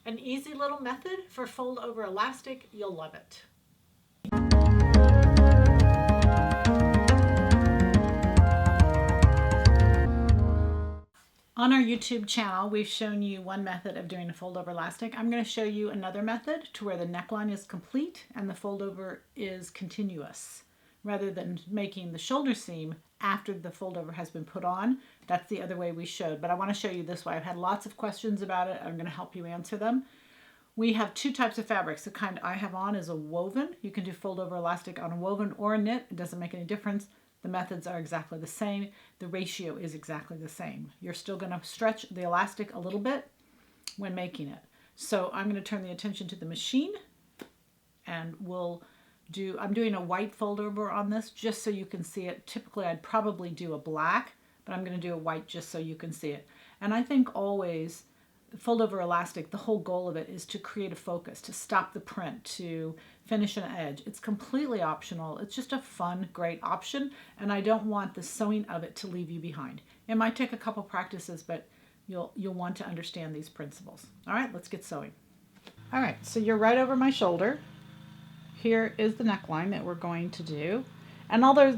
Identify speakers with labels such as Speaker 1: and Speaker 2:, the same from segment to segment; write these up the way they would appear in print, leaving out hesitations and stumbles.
Speaker 1: An easy little method for fold over elastic. You'll love it. On our YouTube channel, we've shown you one method of doing a fold over elastic. I'm going to show you another method to where the neckline is complete and the fold over is continuous. Rather than making the shoulder seam after the fold over has been put on, that's the other way we showed. But I want to show you this way. I've had lots of questions about it. I'm going to help you answer them. We have two types of fabrics. The kind I have on is a woven. You can do fold over elastic on a woven or a knit. It doesn't make any difference. The methods are exactly the same. The ratio is exactly the same. You're still going to stretch the elastic a little bit when making it. So I'm going to turn the attention to the machine and I'm doing a white fold over on this just so you can see it. Typically I'd probably do a black, but I'm going to do a white just so you can see it. And I think always fold over elastic, the whole goal of it is to create a focus, to stop the print, to finish an edge. It's completely optional. It's just a fun, great option, and I don't want the sewing of it to leave you behind. It might take a couple practices, but you'll want to understand these principles. All right, let's get sewing. All right, so you're right over my shoulder. Here is the neckline that we're going to do. And although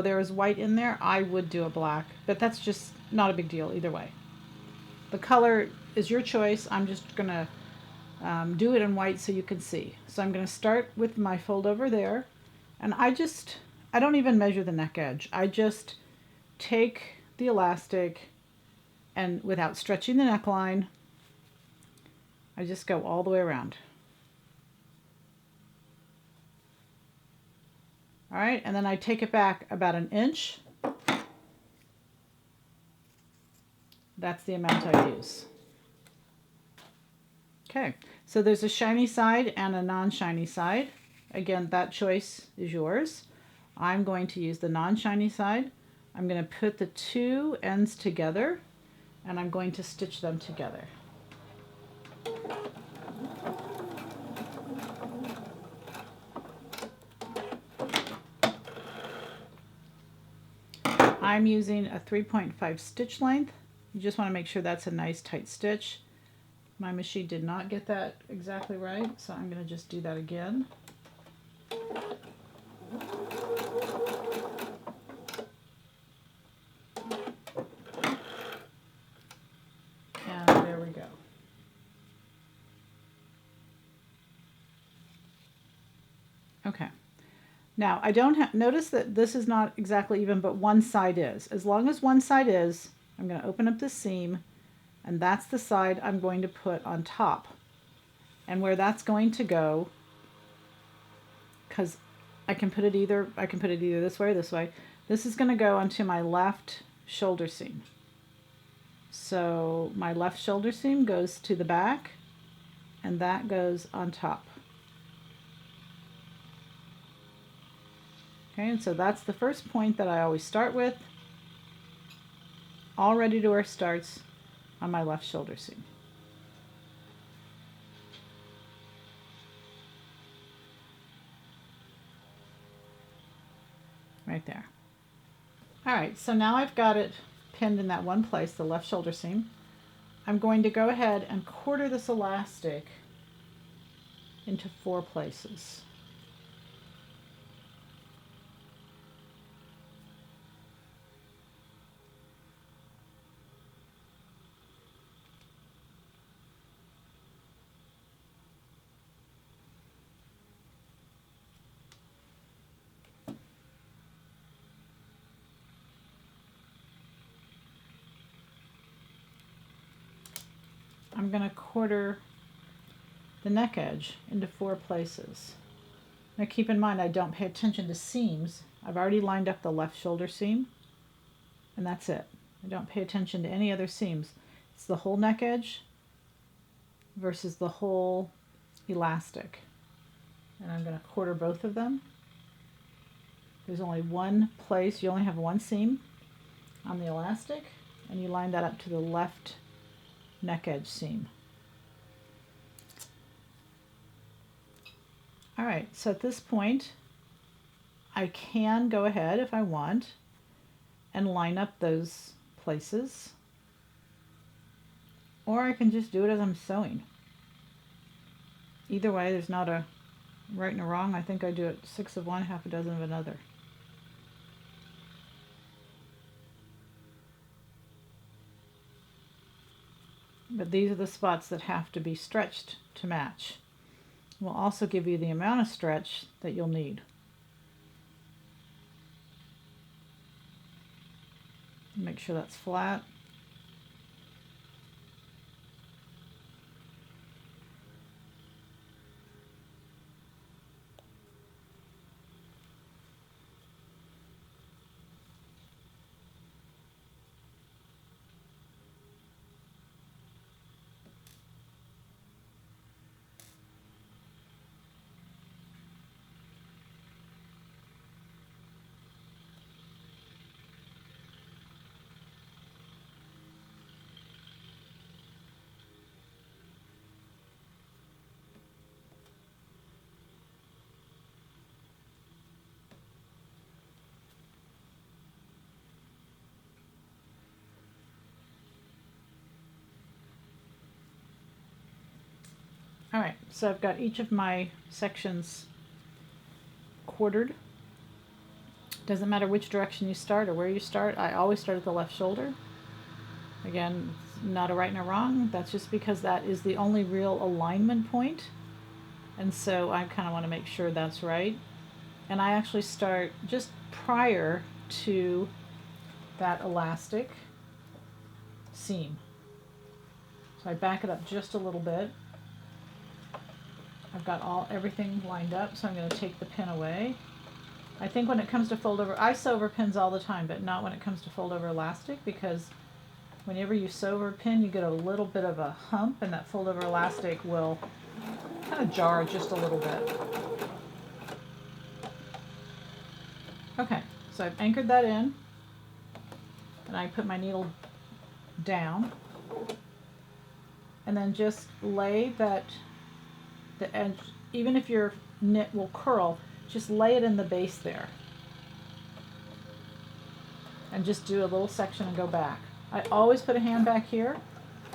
Speaker 1: there is white in there, I would do a black, but that's just not a big deal either way. The color is your choice. I'm just going to do it in white so you can see. So I'm going to start with my fold over there. And I don't even measure the neck edge. I just take the elastic and without stretching the neckline, I just go all the way around. All right, and then I take it back about an inch. That's the amount I use. Okay, so there's a shiny side and a non-shiny side. Again, that choice is yours. I'm going to use the non-shiny side. I'm going to put the two ends together and I'm going to stitch them together. I'm using a 3.5 stitch length. You just want to make sure that's a nice tight stitch. My machine did not get that exactly right, so I'm going to just do that again. And there we go. Okay. Now I don't notice that this is not exactly even, but one side is. As long as one side is, I'm going to open up the seam, and that's the side I'm going to put on top. And where that's going to go, because I can put it either this way or this way. This is going to go onto my left shoulder seam. So my left shoulder seam goes to the back, and that goes on top. Okay, and so that's the first point that I always start with. All ready to wear starts on my left shoulder seam. Right there. All right, so now I've got it pinned in that one place, the left shoulder seam. I'm going to go ahead and quarter this elastic into 4 places. I'm going to quarter the neck edge into 4 places. Now keep in mind I don't pay attention to seams. I've already lined up the left shoulder seam, and that's it. I don't pay attention to any other seams. It's the whole neck edge versus the whole elastic. And I'm going to quarter both of them. There's only one place, you only have one seam on the elastic, and you line that up to the left neck edge seam. All right, so at this point I can go ahead if I want and line up those places or I can just do it as I'm sewing. Either way, there's not a right and a wrong. I think I do it 6 of one, half a dozen of another. But these are the spots that have to be stretched to match. We'll also give you the amount of stretch that you'll need. Make sure that's flat. All right, so I've got each of my sections quartered. Doesn't matter which direction you start or where you start. I always start at the left shoulder. Again, not a right and a wrong. That's just because that is the only real alignment point. And so I kind of want to make sure that's right. And I actually start just prior to that elastic seam. So I back it up just a little bit. I've got everything lined up, so I'm going to take the pin away. I think when it comes to fold over, I sew over pins all the time, but not when it comes to fold over elastic, because whenever you sew over a pin, you get a little bit of a hump, and that fold over elastic will kind of jar just a little bit. Okay, so I've anchored that in, and I put my needle down, and then just lay the edge, even if your knit will curl, just lay it in the base there. And just do a little section and go back. I always put a hand back here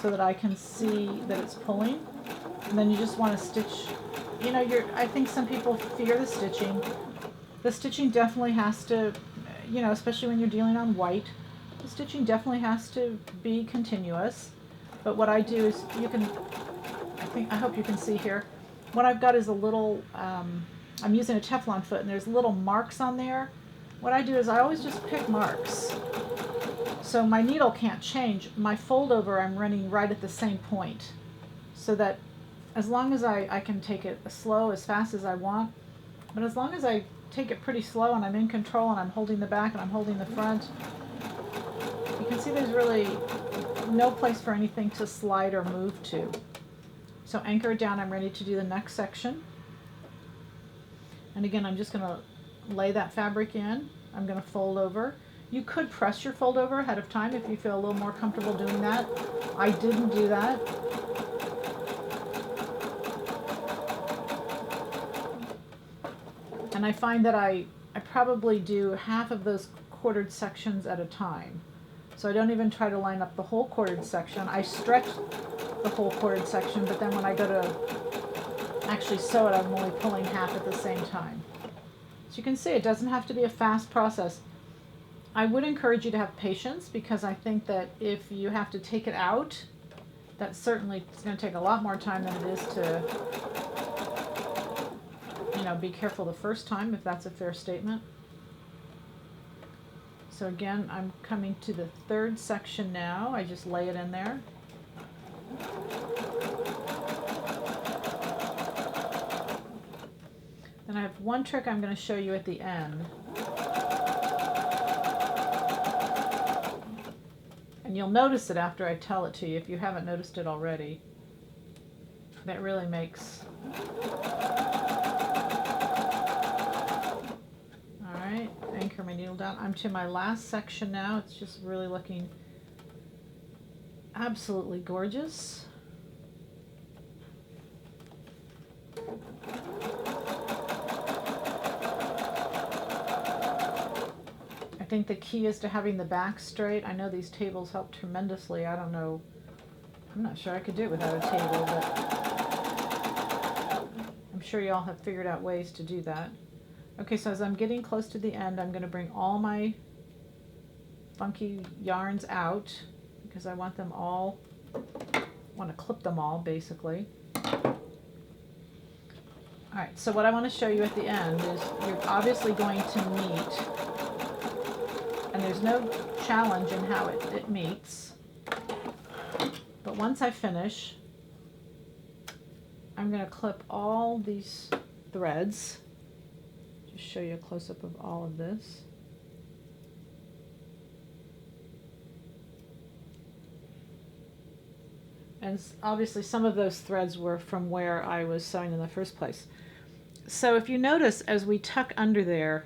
Speaker 1: so that I can see that it's pulling. And then you just want to stitch, you know, I think some people fear the stitching. The stitching definitely has to, you know, especially when you're dealing on white, the stitching definitely has to be continuous. But what I do is, I hope you can see here, what I've got is a little, I'm using a Teflon foot, and there's little marks on there. What I do is I always just pick marks. So my needle can't change. My fold over, I'm running right at the same point. So that as long as I can take it slow, as fast as I want, but as long as I take it pretty slow and I'm in control and I'm holding the back and I'm holding the front, you can see there's really no place for anything to slide or move to. So anchor it down, I'm ready to do the next section. And again, I'm just going to lay that fabric in. I'm going to fold over. You could press your fold over ahead of time if you feel a little more comfortable doing that. I didn't do that. And I find that I probably do half of those quartered sections at a time. So I don't even try to line up the whole quartered section. I stretch the whole quartered section, but then when I go to actually sew it, I'm only pulling half at the same time. So you can see it doesn't have to be a fast process. I would encourage you to have patience, because I think that if you have to take it out, that certainly is going to take a lot more time than it is to, you know, be careful the first time, if that's a fair statement. So again, I'm coming to the third section now. I just lay it in there. Then I have one trick I'm going to show you at the end. And you'll notice it after I tell it to you if you haven't noticed it already. That really makes... Alright, anchor my needle down. I'm to my last section now. It's just really looking absolutely gorgeous. I think the key is to having the back straight. I know these tables help tremendously. I don't know I'm not sure I could do it without a table, but I'm sure you all have figured out ways to do that. Okay, so as I'm getting close to the end, I'm going to bring all my funky yarns out because I want them all, want to clip them all basically. Alright, so what I want to show you at the end is you're obviously going to meet, and there's no challenge in how it meets, but once I finish, I'm going to clip all these threads. Just show you a close-up of all of this. And obviously some of those threads were from where I was sewing in the first place. So if you notice, as we tuck under there,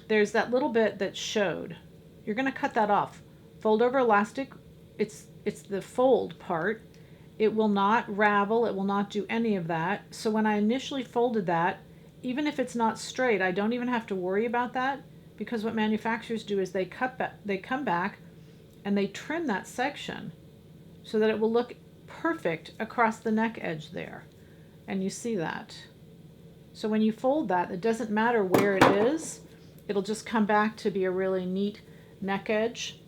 Speaker 1: there's that little bit that showed. You're going to cut that off. Fold over elastic, it's the fold part. It will not ravel, it will not do any of that. So when I initially folded that, even if it's not straight, I don't even have to worry about that, because what manufacturers do is they come back and they trim that section so that it will look perfect across the neck edge there. And you see that. So when you fold that, it doesn't matter where it is, it'll just come back to be a really neat neck edge.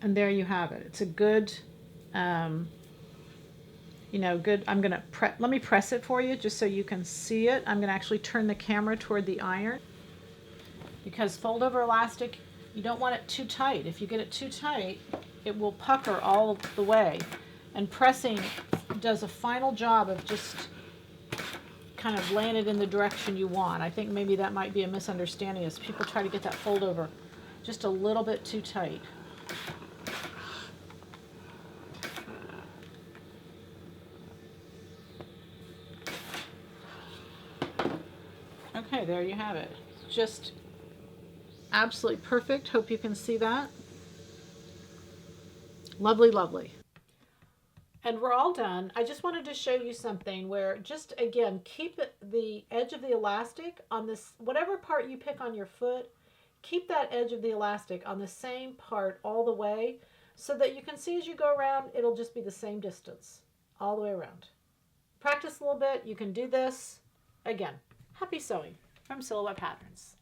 Speaker 1: And there you have it. It's a good, you know, good. I'm gonna let me press it for you just so you can see it. I'm gonna actually turn the camera toward the iron, because fold over elastic, you don't want it too tight. If you get it too tight, it will pucker all the way. And pressing does a final job of just kind of laying it in the direction you want. I think maybe that might be a misunderstanding as people try to get that fold over just a little bit too tight. Okay, there you have it. Just absolutely perfect. Hope you can see that. Lovely, lovely. And we're all done. I just wanted to show you something where, just again, keep the edge of the elastic on this, whatever part you pick on your foot, keep that edge of the elastic on the same part all the way, so that you can see as you go around, it'll just be the same distance all the way around. Practice a little bit. You can do this. Again, happy sewing from Silhouette Patterns.